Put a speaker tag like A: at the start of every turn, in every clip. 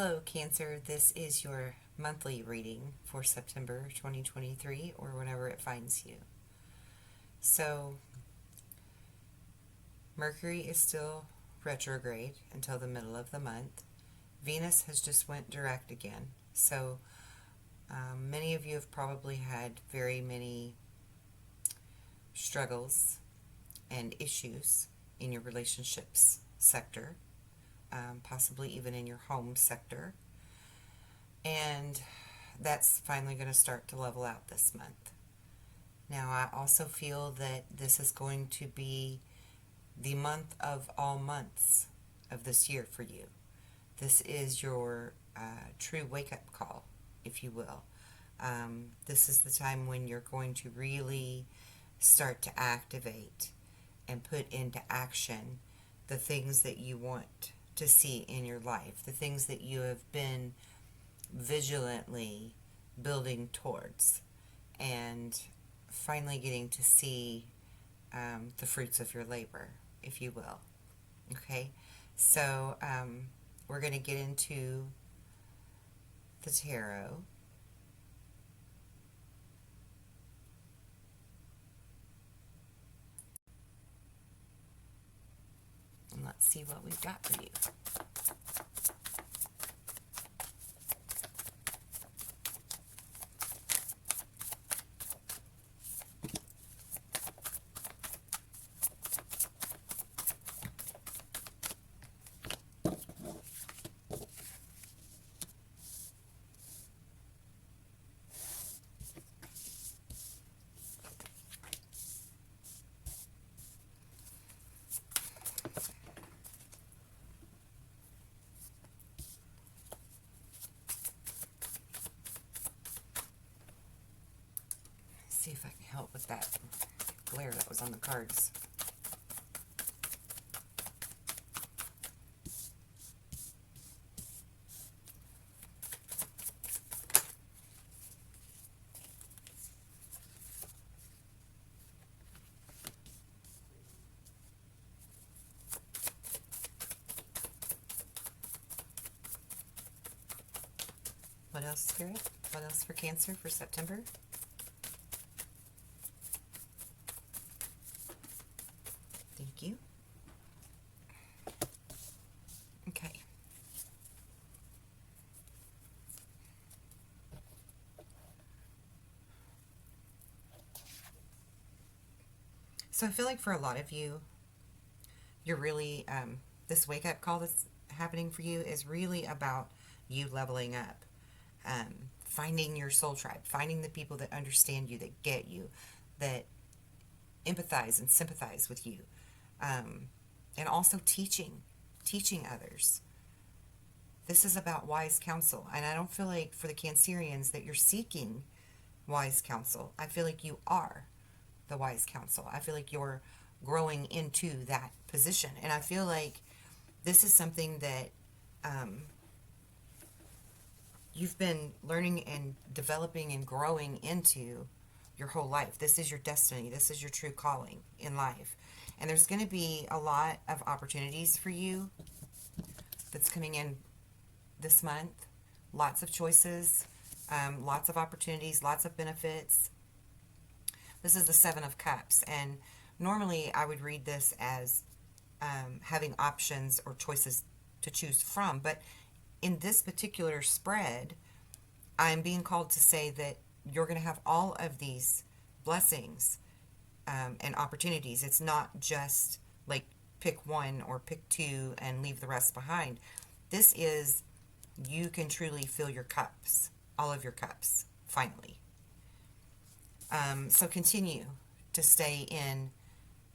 A: Hello, Cancer. This is your monthly reading for September 2023 or whenever it finds you. So, Mercury is still retrograde until the middle of the month. Venus has just went direct again. So, many of you have probably had very many struggles and issues in your relationships sector, possibly even in your home sector. And that's finally going to start to level out this month. Now, I also feel that this is going to be the month of all months of this year for you. This is your true wake-up call, if you will. This is the time when you're going to really start to activate and put into action the things that you want to see in your life, the things that you have been vigilantly building towards, and finally getting to see the fruits of your labor, if you will. Okay, so we're going to get into the tarot. And let's see what we've got for you. See if I can help with that glare that was on the cards. What else, Spirit? What else for Cancer for September? Thank you. Okay. So I feel like for a lot of you, you're really, this wake-up call that's happening for you is really about you leveling up. Finding your soul tribe, finding the people that understand you, that get you, that empathize and sympathize with you, and also teaching others. This is about wise counsel, and I don't feel like for the Cancerians that you're seeking wise counsel. I feel like you are the wise counsel. I feel like you're growing into that position, and I feel like this is something that you've been learning and developing and growing into your whole life. This is your destiny. This is your true calling in life. And there's going to be a lot of opportunities for you that's coming in this month. Lots of choices, lots of opportunities, lots of benefits. This is the Seven of Cups. And normally I would read this as having options or choices to choose from. But in this particular spread, I'm being called to say that you're going to have all of these blessings and opportunities. It's not just like pick one or pick two and leave the rest behind. This is, you can truly fill your cups, all of your cups, finally. So continue to stay in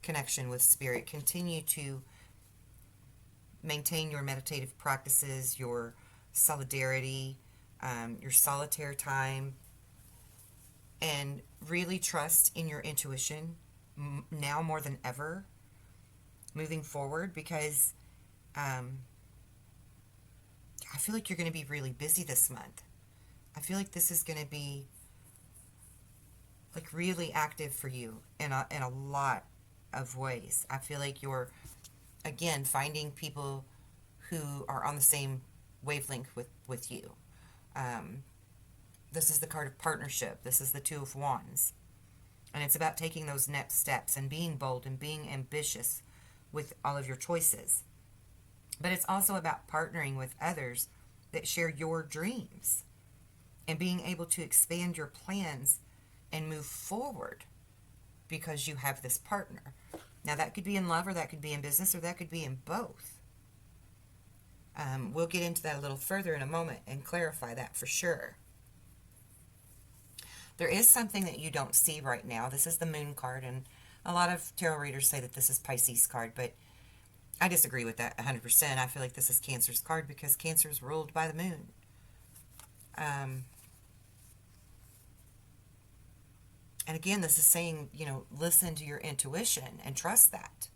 A: connection with Spirit. Continue to maintain your meditative practices, your solidarity, your solitaire time, and really trust in your intuition now more than ever moving forward, because I feel like you're going to be really busy this month. I feel like this is going to be like really active for you in a lot of ways. I feel like you're, again, finding people who are on the same wavelength with you. This is the card of partnership. This is the Two of Wands. And it's about taking those next steps and being bold and being ambitious with all of your choices. But it's also about partnering with others that share your dreams and being able to expand your plans and move forward because you have this partner. Now, that could be in love, or that could be in business, or that could be in both. We'll get into that a little further in a moment and clarify that for sure. There is something that you don't see right now. This is the Moon card, and a lot of tarot readers say that this is Pisces card, but I disagree with that 100%. I feel like this is Cancer's card because Cancer is ruled by the Moon. And again, this is saying, listen to your intuition and trust that.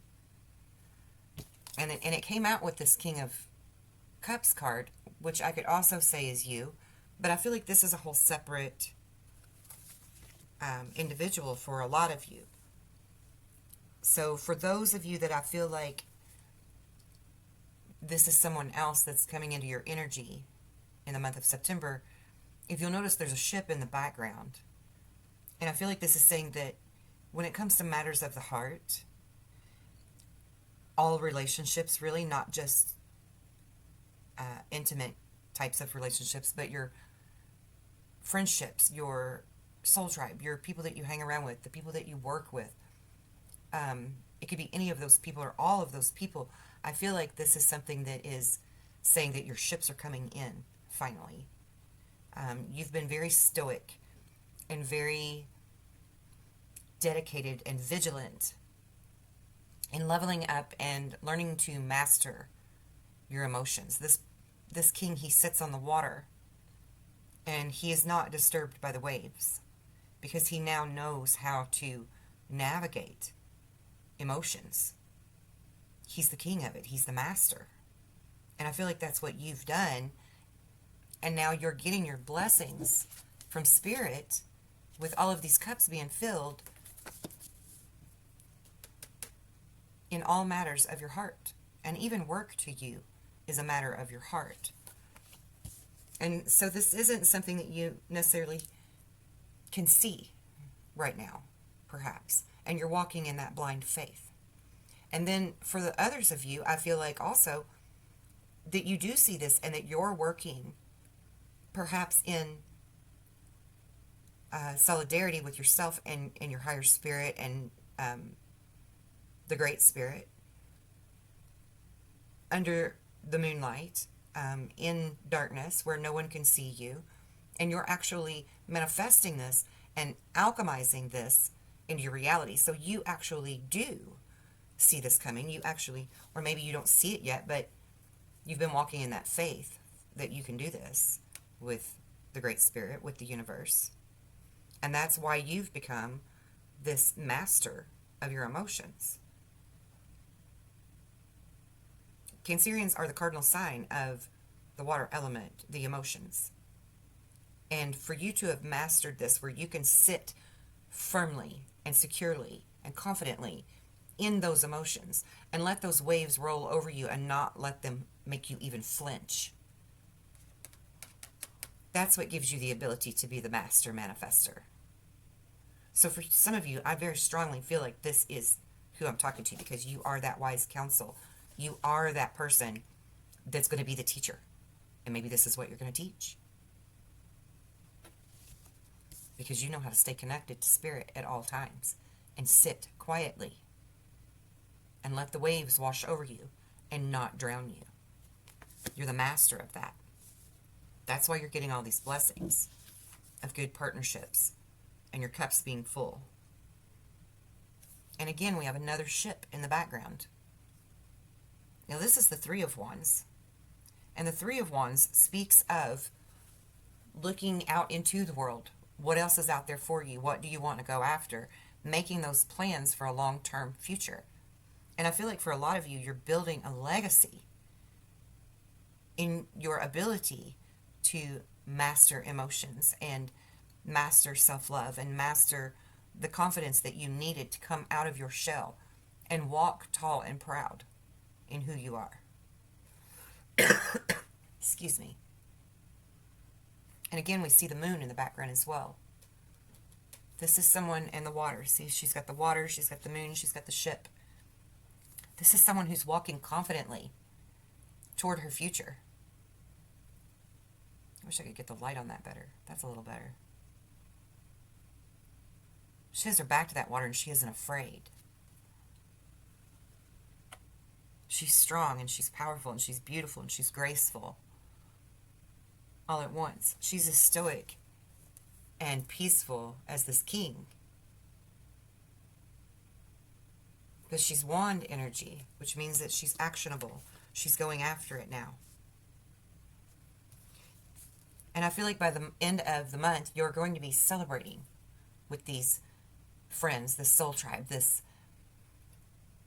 A: And it came out with this King of Cups card, which I could also say is you, but I feel like this is a whole separate individual for a lot of you. So for those of you that I feel like this is someone else that's coming into your energy in the month of September, if you'll notice, there's a ship in the background. And I feel like this is saying that when it comes to matters of the heart, all relationships, really, not just intimate types of relationships, but your friendships, your soul tribe, your people that you hang around with, the people that you work with, it could be any of those people or all of those people. I feel like this is something that is saying that your ships are coming in, finally. You've been very stoic and very dedicated and vigilant in leveling up and learning to master your emotions. This king, he sits on the water, and he is not disturbed by the waves because he now knows how to navigate emotions. He's the king of it. He's the master. And I feel like that's what you've done. And now you're getting your blessings from Spirit with all of these cups being filled in all matters of your heart. And even work to you is a matter of your heart. And so this isn't something that you necessarily can see right now, perhaps. And you're walking in that blind faith. And then for the others of you, I feel like also that you do see this and that you're working perhaps in solidarity with yourself and your higher spirit and the Great Spirit under the moonlight, in darkness where no one can see you, and you're actually manifesting this and alchemizing this into your reality. So you actually do see this coming. You actually, or maybe you don't see it yet, but you've been walking in that faith that you can do this with the Great Spirit, with the universe. And that's why you've become this master of your emotions. Cancerians are the cardinal sign of the water element, the emotions. And for you to have mastered this, where you can sit firmly and securely and confidently in those emotions and let those waves roll over you and not let them make you even flinch. That's what gives you the ability to be the master manifester. So for some of you, I very strongly feel like this is who I'm talking to, because you are that wise counsel. You are that person that's going to be the teacher. And maybe this is what you're going to teach. Because you know how to stay connected to Spirit at all times and sit quietly and let the waves wash over you and not drown you. You're the master of that. That's why you're getting all these blessings of good partnerships and your cups being full. And again, we have another ship in the background. Now, this is the Three of Wands. And the Three of Wands speaks of looking out into the world. What else is out there for you? What do you want to go after? Making those plans for a long-term future. And I feel like for a lot of you, you're building a legacy in your ability to master emotions and master self-love and master the confidence that you needed to come out of your shell and walk tall and proud in who you are. Excuse me. And again, we see the moon in the background as well. This is someone in the water. See, she's got the water, she's got the moon, she's got the ship. This is someone who's walking confidently toward her future. I wish I could get the light on that better. That's a little better. She has her back to that water and she isn't afraid. She's strong and she's powerful and she's beautiful and she's graceful. All at once. She's as stoic and peaceful as this king. But she's wand energy, which means that she's actionable. She's going after it now. And I feel like by the end of the month, you're going to be celebrating with these friends, this soul tribe, this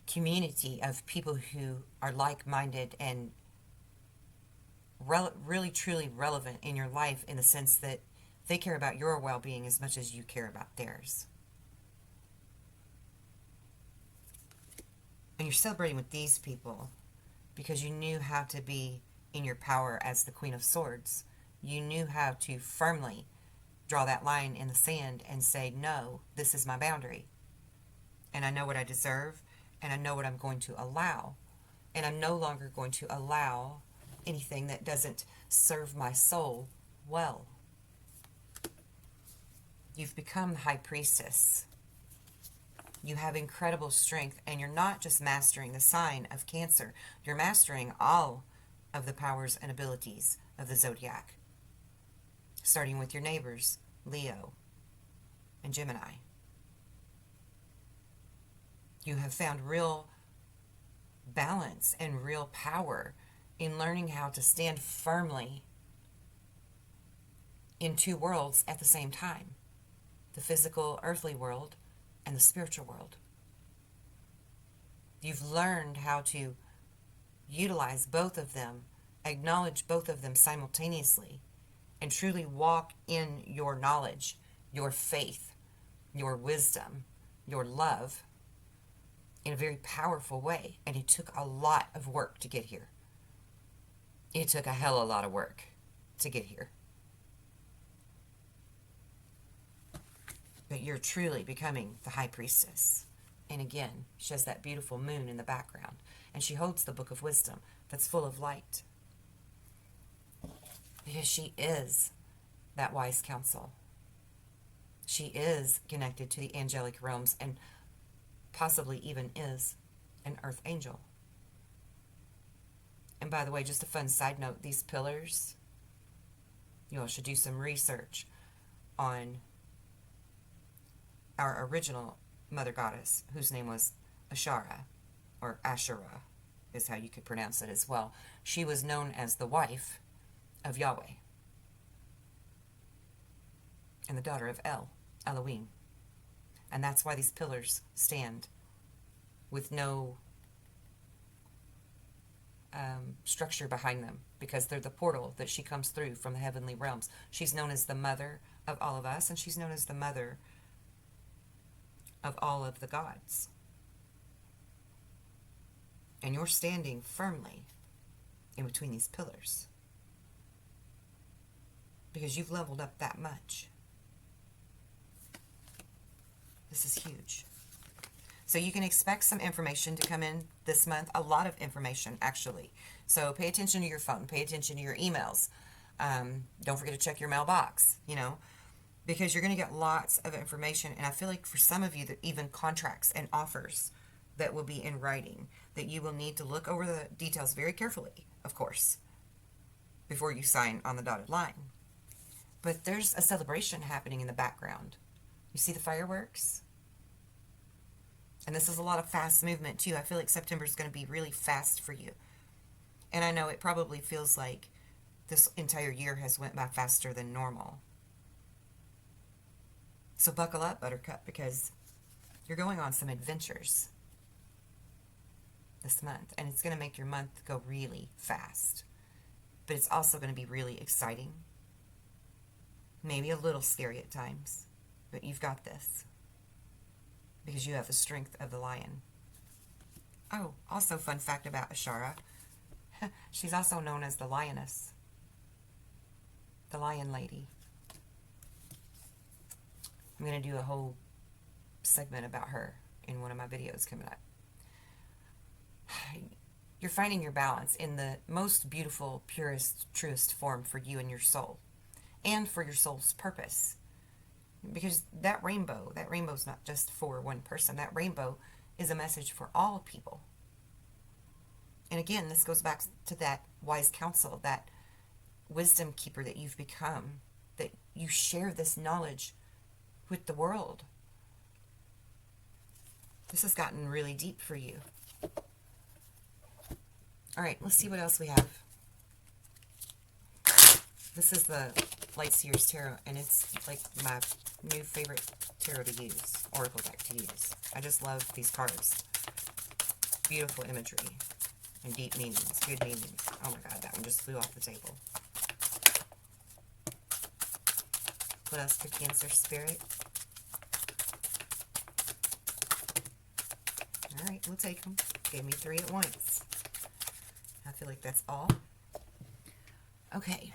A: community of people who are like-minded and really, truly relevant in your life, in the sense that they care about your well-being as much as you care about theirs. And you're celebrating with these people because you knew how to be in your power as the Queen of Swords. You knew how to firmly draw that line in the sand and say, no, this is my boundary. And I know what I deserve, and I know what I'm going to allow. And I'm no longer going to allow anything that doesn't serve my soul well. You've become the High Priestess. You have incredible strength, and you're not just mastering the sign of Cancer. You're mastering all of the powers and abilities of the zodiac, starting with your neighbors, Leo and Gemini. You have found real balance and real power in learning how to stand firmly in two worlds at the same time, the physical, earthly world and the spiritual world. You've learned how to utilize both of them, acknowledge both of them simultaneously, and truly walk in your knowledge, your faith, your wisdom, your love in a very powerful way. And it took a lot of work to get here. It took a hell of a lot of work to get here. But you're truly becoming the High Priestess. And again, she has that beautiful moon in the background. And she holds the Book of Wisdom that's full of light. Because she is that wise counsel. She is connected to the angelic realms and possibly even is an earth angel. And by the way, just a fun side note, these pillars, you all should do some research on our original mother goddess, whose name was Ashara, or Asherah is how you could pronounce it as well. She was known as the wife of Yahweh and the daughter of Elohim. And that's why these pillars stand with no structure behind them, because they're the portal that she comes through from the heavenly realms. She's known as the mother of all of us, and she's known as the mother of all of the gods. And you're standing firmly in between these pillars because you've leveled up that much. This is huge. So you can expect some information to come in this month, a lot of information actually. So pay attention to your phone, pay attention to your emails. Don't forget to check your mailbox, because you're going to get lots of information. And I feel like for some of you, that even contracts and offers that will be in writing, that you will need to look over the details very carefully, of course, before you sign on the dotted line. But there's a celebration happening in the background. You see the fireworks? And this is a lot of fast movement too. I feel like September is going to be really fast for you. And I know it probably feels like this entire year has went by faster than normal. So buckle up, Buttercup, because you're going on some adventures this month. And it's going to make your month go really fast. But it's also going to be really exciting. Maybe a little scary at times. But you've got this. Because you have the strength of the lion. Oh, also fun fact about Ashara. She's also known as the lioness the lion lady. I'm going to do a whole segment about her in one of my videos coming up. You're finding your balance in the most beautiful, purest, truest form for you and your soul, and for your soul's purpose. Because that rainbow's not just for one person. That rainbow is a message for all people. And again, this goes back to that wise counsel, that wisdom keeper that you've become, that you share this knowledge with the world. This has gotten really deep for you. All right, let's see what else we have. This is the Light Seers Tarot, and it's like my new favorite tarot to use, oracle deck to use. I just love these cards. Beautiful imagery and deep meanings, good meanings. Oh my God, that one just flew off the table. What else for Cancer Spirit? All right, we'll take them. Give me 3 at once. I feel like that's all. Okay.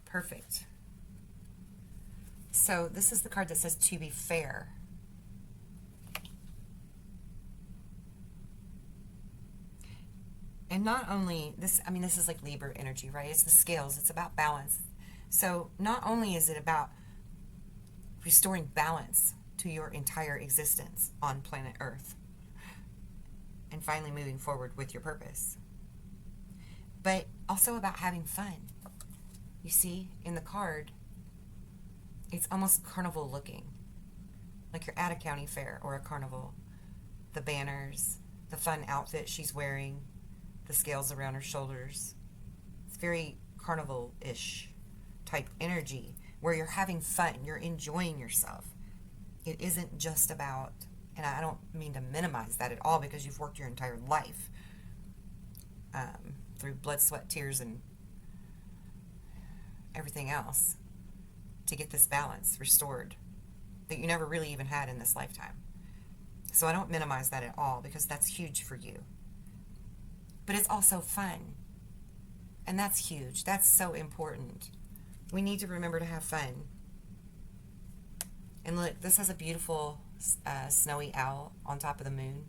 A: Perfect. So this is the card that says to be fair. And not only this, I mean, this is like Libra energy, right? It's the scales. It's about balance. So not only is it about restoring balance to your entire existence on planet Earth and finally moving forward with your purpose, but also about having fun. You see, in the card, it's almost carnival looking, like you're at a county fair or a carnival. The banners, the fun outfit she's wearing, the scales around her shoulders. It's very carnival-ish type energy where you're having fun, you're enjoying yourself. It isn't just about, and I don't mean to minimize that at all, because you've worked your entire life through blood, sweat, tears, and everything else to get this balance restored that you never really even had in this lifetime. So I don't minimize that at all, because that's huge for you. But it's also fun. And that's huge. That's so important. We need to remember to have fun. And look, this has a beautiful snowy owl on top of the moon.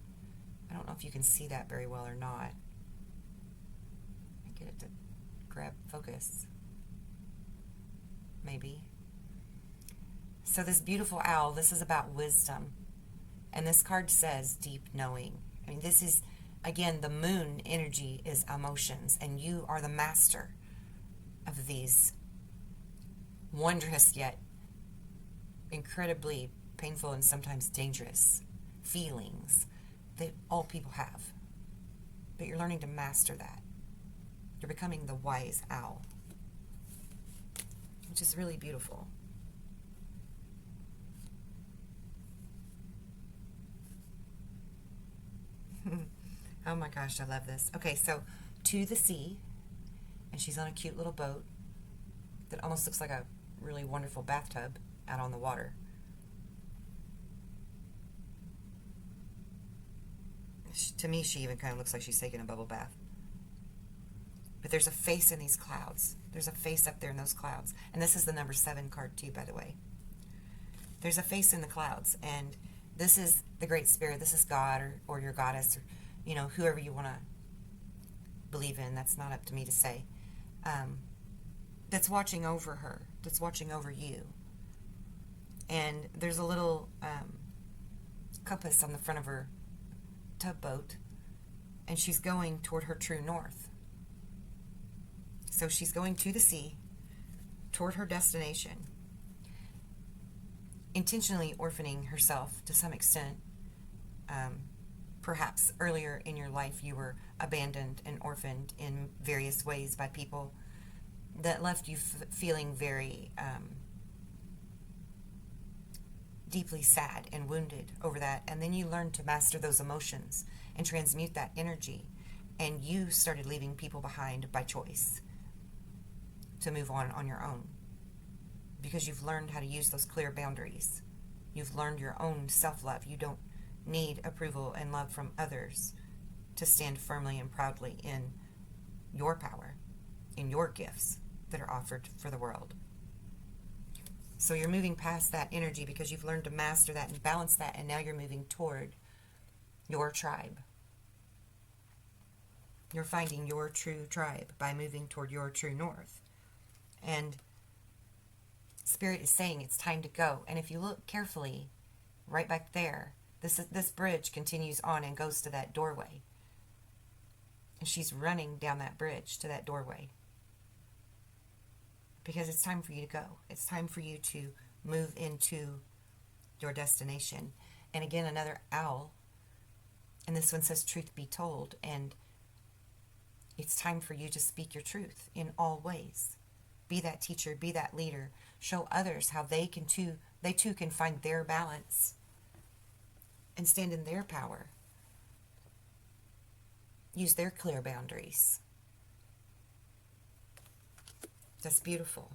A: I don't know if you can see that very well or not. I get it to grab focus. Maybe. So this beautiful owl, this is about wisdom. And this card says deep knowing. I mean, this is, again, the moon energy is emotions, and you are the master of these wondrous yet incredibly painful and sometimes dangerous feelings that all people have. But you're learning to master that. You're becoming the wise owl, which is really beautiful. Oh my gosh, I love this. Okay, so to the sea, and she's on a cute little boat that almost looks like a really wonderful bathtub out on the water. To me, she even kind of looks like she's taking a bubble bath. But there's a face in these clouds. There's a face up there in those clouds. And this is the number 7 card too, by the way. There's a face in the clouds, and this is the Great Spirit. This is God or your goddess, or you know, whoever you want to believe in. That's not up to me to say. That's watching over her. That's watching over you. And there's a little compass on the front of her tugboat, and she's going toward her true north. So she's going to the sea, toward her destination, intentionally orphaning herself to some extent. Perhaps earlier in your life you were abandoned and orphaned in various ways by people that left you feeling very deeply sad and wounded over that. And then you learned to master those emotions and transmute that energy, and you started leaving people behind by choice to move on your own, because you've learned how to use those clear boundaries. You've learned your own self-love. You don't need approval and love from others to stand firmly and proudly in your power and your gifts that are offered for the world. So you're moving past that energy because you've learned to master that and balance that, and now you're moving toward your tribe. You're finding your true tribe by moving toward your true north. And Spirit is saying it's time to go. And if you look carefully, right back there, this bridge continues on and goes to that doorway. And she's running down that bridge to that doorway. Because it's time for you to go. It's time for you to move into your destination. And again, another owl. And this one says, truth be told. And it's time for you to speak your truth in all ways. Be that teacher, be that leader. Show others how they too can find their balance and stand in their power. Use their clear boundaries. That's beautiful.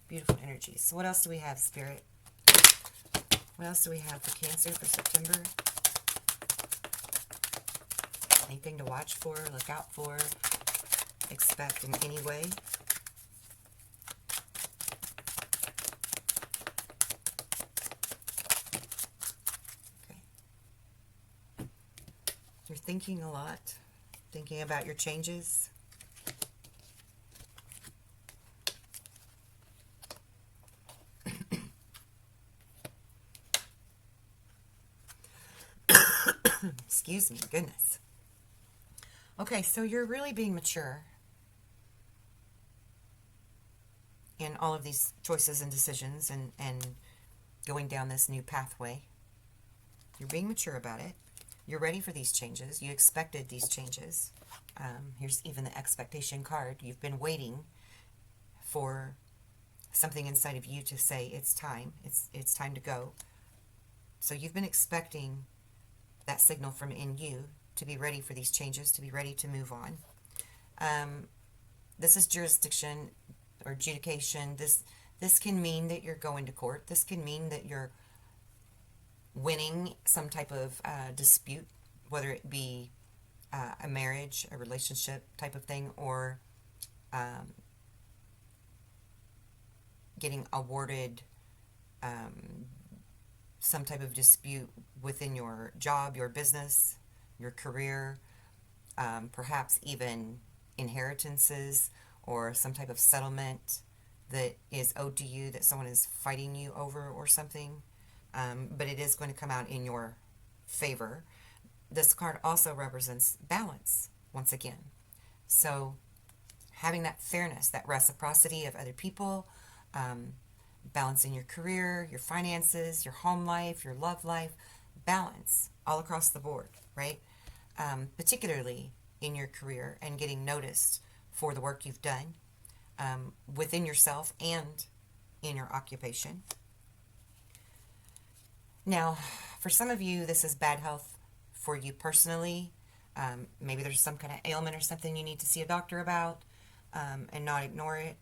A: Beautiful energies. So what else do we have, Spirit? What else do we have for Cancer for September? Anything to watch for, look out for, expect in any way? Okay. You're thinking a lot, thinking about your changes. Excuse me, goodness. Okay, so you're really being mature in all of these choices and decisions and going down this new pathway. You're being mature about it. You're ready for these changes. You expected these changes. Here's even the expectation card. You've been waiting for something inside of you to say it's time. It's time to go. So you've been expecting that signal from in you to be ready for these changes, to be ready to move on. This is jurisdiction or adjudication. This can mean that you're going to court. This can mean that you're winning some type of dispute, whether it be a marriage, a relationship type of thing, or getting awarded some type of dispute within your job, your business, your career, perhaps even inheritances or some type of settlement that is owed to you that someone is fighting you over or something. But it is going to come out in your favor. This card also represents balance, once again. So having that fairness, that reciprocity of other people, balance in your career, your finances, your home life, your love life, balance all across the board, right? Particularly in your career and getting noticed for the work you've done within yourself and in your occupation. Now, for some of you, this is bad health for you personally. Maybe there's some kind of ailment or something you need to see a doctor about and not ignore it.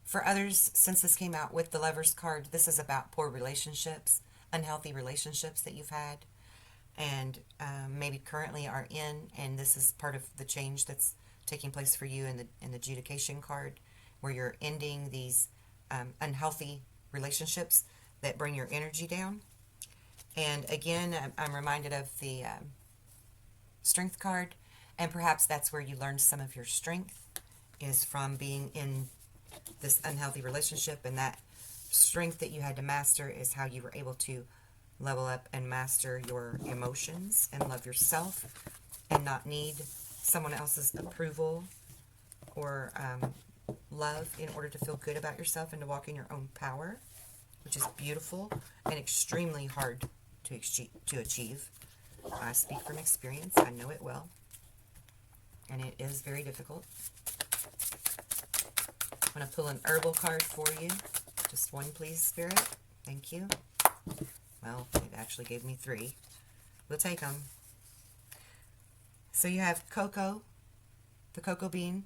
A: For others, since this came out with the Lover's card, this is about poor relationships, unhealthy relationships that you've had, and maybe currently are in, and this is part of the change that's taking place for you in the adjudication card, where you're ending these unhealthy relationships that bring your energy down. And again, I'm reminded of the Strength card, and perhaps that's where you learned some of your strength, is from being in this unhealthy relationship, and that strength that you had to master is how you were able to level up and master your emotions and love yourself and not need someone else's approval or love in order to feel good about yourself and to walk in your own power, which is beautiful and extremely hard to achieve. I speak from experience. I know it well, and it is very difficult. I'm going to pull an herbal card for you. Just one, please, Spirit. Thank you. Well, it actually gave me 3. We'll take them. So you have cocoa, the cocoa bean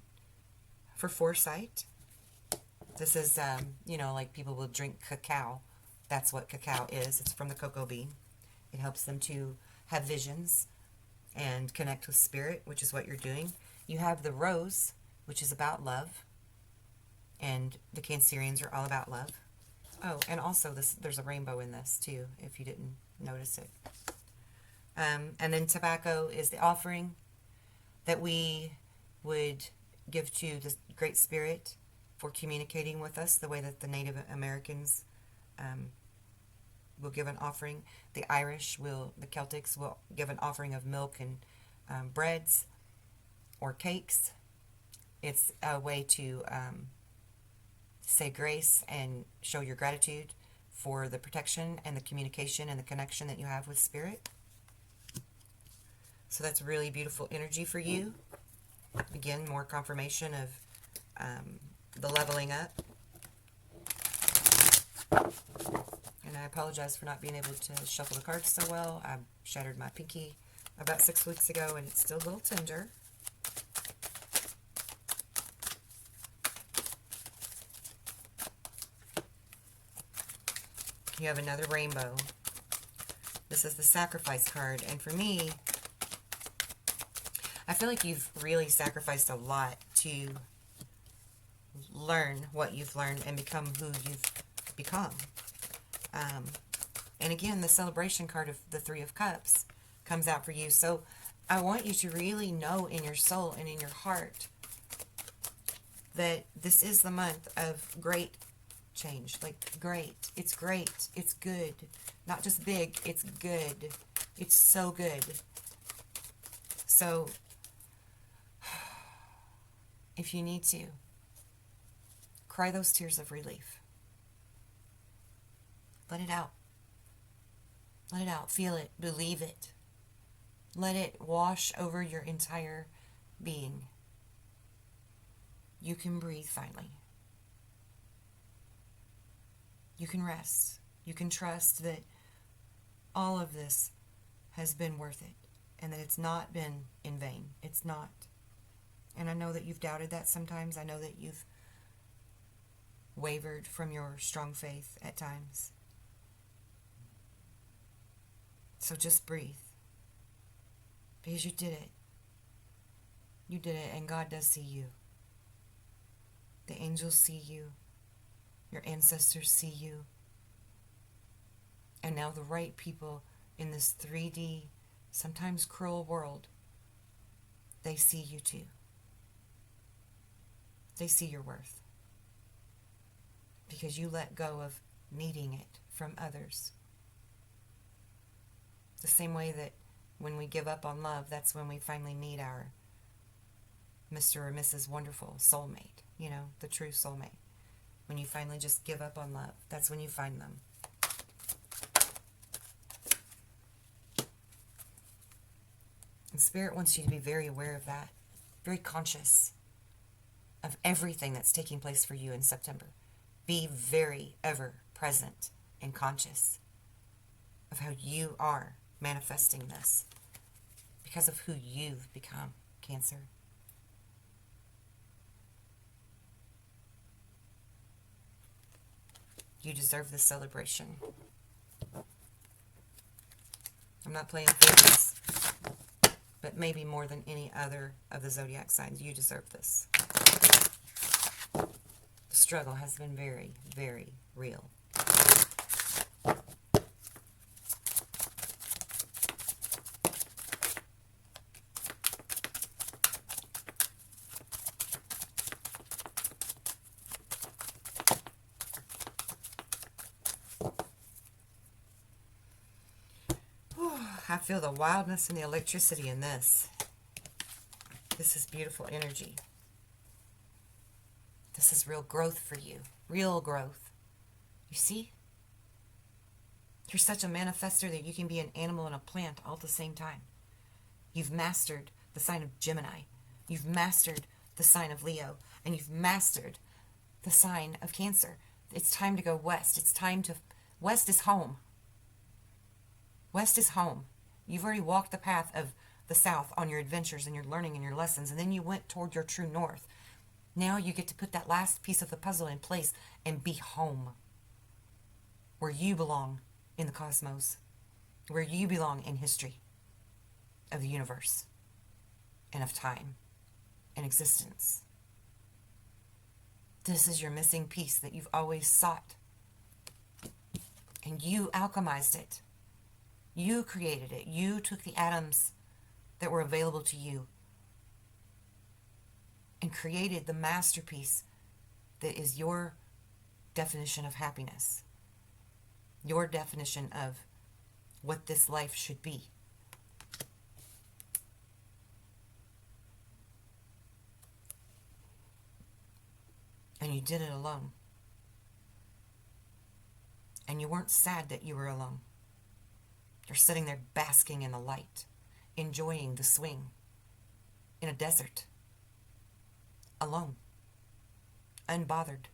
A: for foresight. This is, like people will drink cacao. That's what cacao is. It's from the cocoa bean. It helps them to have visions and connect with spirit, which is what you're doing. You have the rose, which is about love. And the Cancerians are all about love. Oh, and also there's a rainbow in this too, if you didn't notice it. And then tobacco is the offering that we would give to the Great Spirit for communicating with us, the way that the Native Americans will give an offering. The Celtics will give an offering of milk and breads or cakes. It's a way to say grace and show your gratitude for the protection and the communication and the connection that you have with Spirit. So that's really beautiful energy for you. Again, more confirmation of the leveling up. And I apologize for not being able to shuffle the cards so well. I shattered my pinky about 6 weeks ago, and it's still a little tender. You have another rainbow. This is the sacrifice card, and for me, I feel like you've really sacrificed a lot to learn what you've learned and become who you've become. And again, the celebration card of the Three of Cups comes out for you. So I want you to really know in your soul and in your heart that this is the month of great change. Like, great. It's great. It's good. Not just big. It's good. It's so good. So if you need to, cry those tears of relief. Let it out. Let it out. Feel it. Believe it. Let it wash over your entire being. You can breathe finally. You can rest. You can trust that all of this has been worth it and that it's not been in vain. It's not. And I know that you've doubted that sometimes. I know that you've wavered from your strong faith at times. So just breathe. Because you did it. You did it, and God does see you. The angels see you. Your ancestors see you. And now the right people in this 3D, sometimes cruel world, they see you too. They see your worth. Because you let go of needing it from others. The same way that when we give up on love, that's when we finally meet our Mr. or Mrs. Wonderful soulmate. You know, the true soulmate. When you finally just give up on love, that's when you find them. And Spirit wants you to be very aware of that. Very conscious of everything that's taking place for you in September. Be very ever present and conscious of how you are manifesting this because of who you've become, Cancer. You deserve this celebration. I'm not playing favorites, but maybe more than any other of the zodiac signs, you deserve this. The struggle has been very, very real. I feel the wildness and the electricity in this. This is beautiful energy. This is real growth for you. Real growth. You see? You're such a manifester that you can be an animal and a plant all at the same time. You've mastered the sign of Gemini. You've mastered the sign of Leo. And you've mastered the sign of Cancer. It's time to go west. It's time to... West is home. West is home. You've already walked the path of the south on your adventures and your learning and your lessons, and then you went toward your true north. Now you get to put that last piece of the puzzle in place and be home, where you belong in the cosmos, where you belong in history of the universe and of time and existence. This is your missing piece that you've always sought. And you alchemized it. You created it. You took the atoms that were available to you and created the masterpiece that is your definition of happiness, your definition of what this life should be. And you did it alone. And you weren't sad that you were alone. You're sitting there basking in the light, enjoying the swing in a desert, alone, unbothered,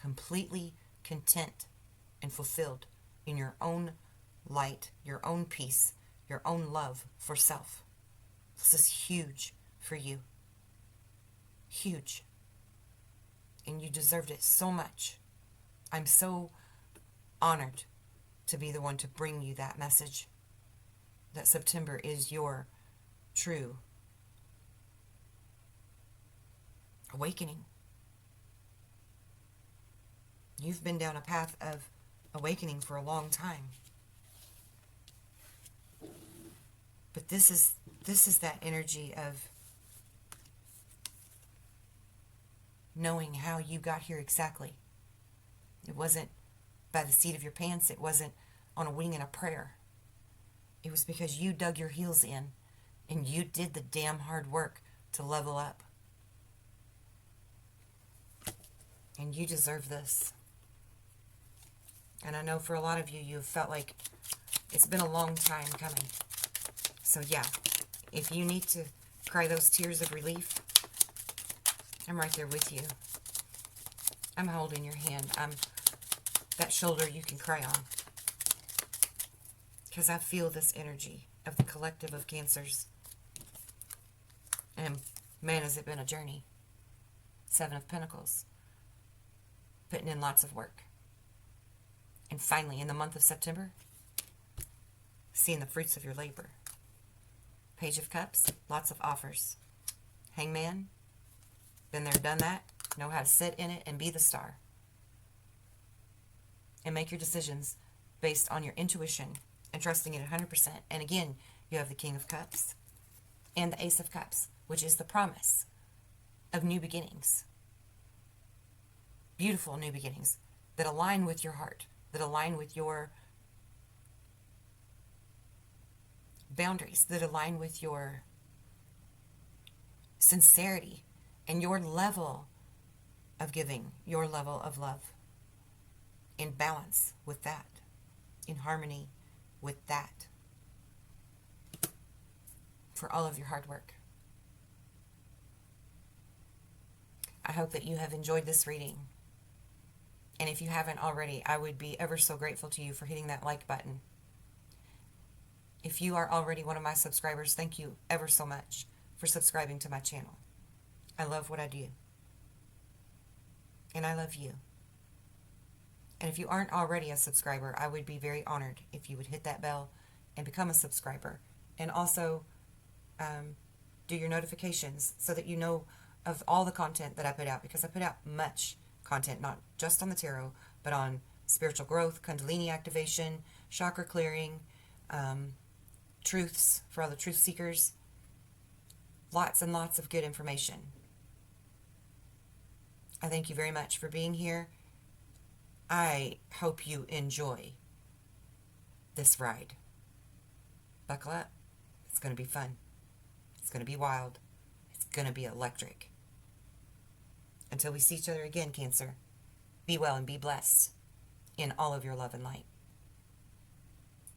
A: completely content and fulfilled in your own light, your own peace, your own love for self. This is huge for you. Huge. And you deserved it so much. I'm so honored to be the one to bring you that message, that September is your true awakening. You've been down a path of awakening for a long time. But this is that energy of knowing how you got here exactly. It wasn't by the seat of your pants. It wasn't on a wing and a prayer. It was because you dug your heels in and you did the damn hard work to level up. And you deserve this. And I know for a lot of you, you've felt like it's been a long time coming. So yeah, if you need to cry those tears of relief, I'm right there with you. I'm holding your hand. I'm that shoulder you can cry on. Because I feel this energy of the collective of Cancers. And man, has it been a journey. 7 of Pentacles. Putting in lots of work. And finally, in the month of September, seeing the fruits of your labor. Page of Cups, lots of offers. Hangman, been there, done that. Know how to sit in it and be the star. And make your decisions based on your intuition and trusting it 100%. And again, you have the King of Cups and the Ace of Cups, which is the promise of new beginnings. Beautiful new beginnings that align with your heart, that align with your boundaries, that align with your sincerity and your level of giving, your level of love, in balance with that, in harmony with that, for all of your hard work. I hope that you have enjoyed this reading. And if you haven't already, I would be ever so grateful to you for hitting that like button. If you are already one of my subscribers, thank you ever so much for subscribing to my channel. I love what I do. And I love you. And if you aren't already a subscriber, I would be very honored if you would hit that bell and become a subscriber. And also do your notifications so that you know of all the content that I put out, because I put out much content, not just on the tarot, but on spiritual growth, Kundalini activation, chakra clearing, truths for all the truth seekers. Lots and lots of good information. I thank you very much for being here. I hope you enjoy this ride. Buckle up. It's going to be fun. It's going to be wild. It's going to be electric. Until we see each other again, Cancer, be well and be blessed in all of your love and light.